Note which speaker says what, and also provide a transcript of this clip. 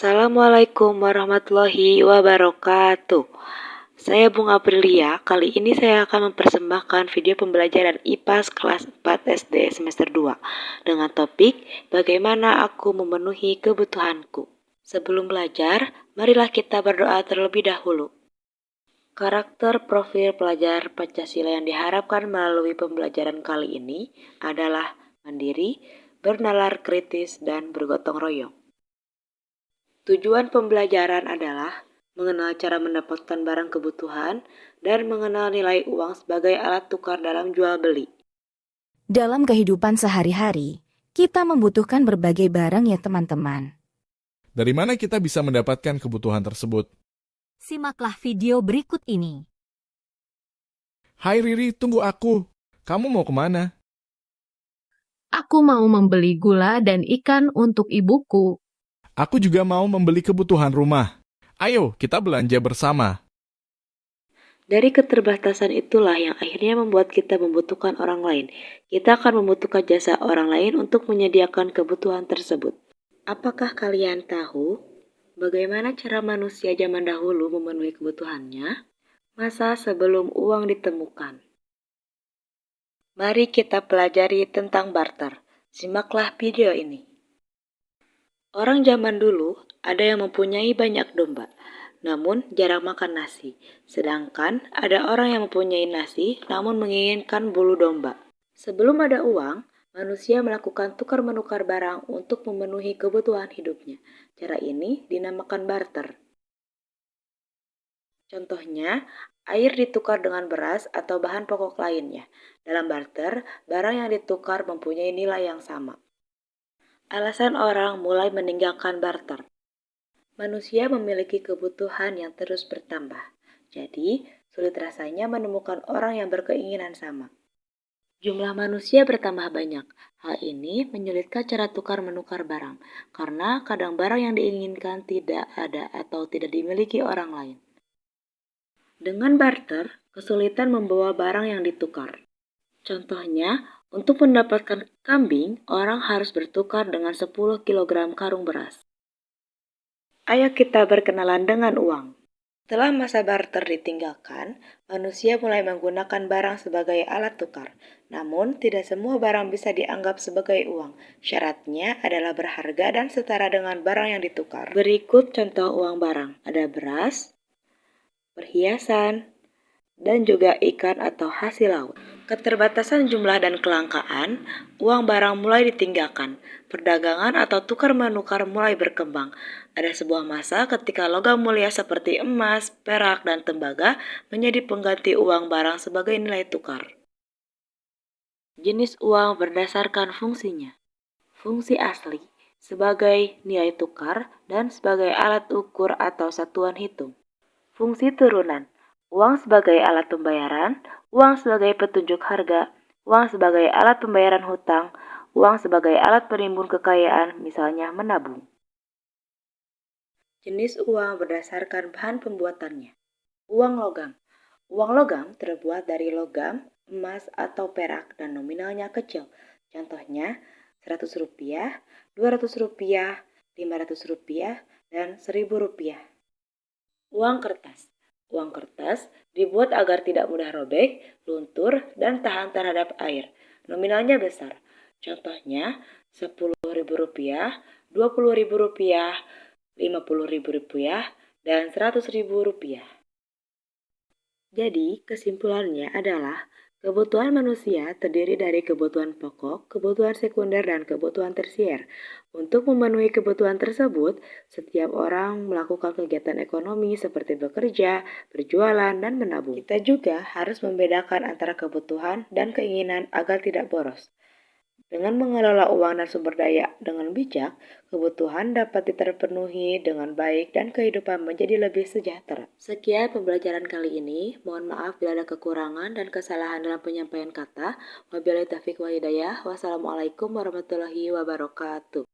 Speaker 1: Assalamualaikum warahmatullahi wabarakatuh. Saya Bunga Aprilia. Kali ini saya akan mempersembahkan video pembelajaran IPA kelas 4 SD semester 2 dengan topik bagaimana aku memenuhi kebutuhanku. Sebelum belajar, marilah kita berdoa terlebih dahulu. Karakter profil pelajar Pancasila yang diharapkan melalui pembelajaran kali ini adalah mandiri, bernalar kritis, dan bergotong royong. Tujuan pembelajaran adalah mengenal cara mendapatkan barang kebutuhan dan mengenal nilai uang sebagai alat tukar dalam jual beli.
Speaker 2: Dalam kehidupan sehari-hari, kita membutuhkan berbagai barang ya teman-teman.
Speaker 3: Dari mana kita bisa mendapatkan kebutuhan tersebut?
Speaker 4: Simaklah video berikut ini.
Speaker 3: Hai Riri, tunggu aku. Kamu mau kemana?
Speaker 5: Aku mau membeli gula dan ikan untuk ibuku.
Speaker 3: Aku juga mau membeli kebutuhan rumah. Ayo, kita belanja bersama.
Speaker 1: Dari keterbatasan itulah yang akhirnya membuat kita membutuhkan orang lain. Kita akan membutuhkan jasa orang lain untuk menyediakan kebutuhan tersebut. Apakah kalian tahu bagaimana cara manusia zaman dahulu memenuhi kebutuhannya? Masa sebelum uang ditemukan. Mari kita pelajari tentang barter. Simaklah video ini. Orang zaman dulu ada yang mempunyai banyak domba, namun jarang makan nasi. Sedangkan ada orang yang mempunyai nasi, namun menginginkan bulu domba. Sebelum ada uang, manusia melakukan tukar-menukar barang untuk memenuhi kebutuhan hidupnya. Cara ini dinamakan barter. Contohnya, air ditukar dengan beras atau bahan pokok lainnya. Dalam barter, barang yang ditukar mempunyai nilai yang sama. Alasan orang mulai meninggalkan barter. Manusia memiliki kebutuhan yang terus bertambah. Jadi, sulit rasanya menemukan orang yang berkeinginan sama. Jumlah manusia bertambah banyak. Hal ini menyulitkan cara tukar-menukar barang, karena kadang barang yang diinginkan tidak ada atau tidak dimiliki orang lain. Dengan barter, kesulitan membawa barang yang ditukar. Contohnya, untuk mendapatkan kambing, orang harus bertukar dengan 10 kg karung beras. Ayo kita berkenalan dengan uang. Setelah masa barter ditinggalkan, manusia mulai menggunakan barang sebagai alat tukar. Namun, tidak semua barang bisa dianggap sebagai uang. Syaratnya adalah berharga dan setara dengan barang yang ditukar. Berikut contoh uang barang. Ada beras, perhiasan, dan juga ikan atau hasil laut. Keterbatasan jumlah dan kelangkaan, uang barang mulai ditinggalkan. Perdagangan atau tukar-menukar mulai berkembang. Ada sebuah masa ketika logam mulia seperti emas, perak, dan tembaga menjadi pengganti uang barang sebagai nilai tukar. Jenis uang berdasarkan fungsinya. Fungsi asli sebagai nilai tukar dan sebagai alat ukur atau satuan hitung. Fungsi turunan. Uang sebagai alat pembayaran, uang sebagai petunjuk harga, uang sebagai alat pembayaran hutang, uang sebagai alat penimbun kekayaan, misalnya menabung. Jenis uang berdasarkan bahan pembuatannya. Uang logam. Uang logam terbuat dari logam, emas, atau perak dan nominalnya kecil. Contohnya 100 rupiah, 200 rupiah, 500 rupiah, dan 1000 rupiah. Uang kertas. Uang kertas dibuat agar tidak mudah robek, luntur, dan tahan terhadap air. Nominalnya besar. Contohnya 10.000 rupiah, 20.000 rupiah, 50.000 rupiah, dan 100.000 rupiah. Jadi, kesimpulannya adalah kebutuhan manusia terdiri dari kebutuhan pokok, kebutuhan sekunder, dan kebutuhan tersier. Untuk memenuhi kebutuhan tersebut, setiap orang melakukan kegiatan ekonomi seperti bekerja, berjualan, dan menabung. Kita juga harus membedakan antara kebutuhan dan keinginan agar tidak boros. Dengan mengelola uang dan sumber daya dengan bijak, kebutuhan dapat terpenuhi dengan baik dan kehidupan menjadi lebih sejahtera. Sekian pembelajaran kali ini. Mohon maaf bila ada kekurangan dan kesalahan dalam penyampaian kata. Wabillahi taufiq wal hidayah. Wassalamualaikum warahmatullahi wabarakatuh.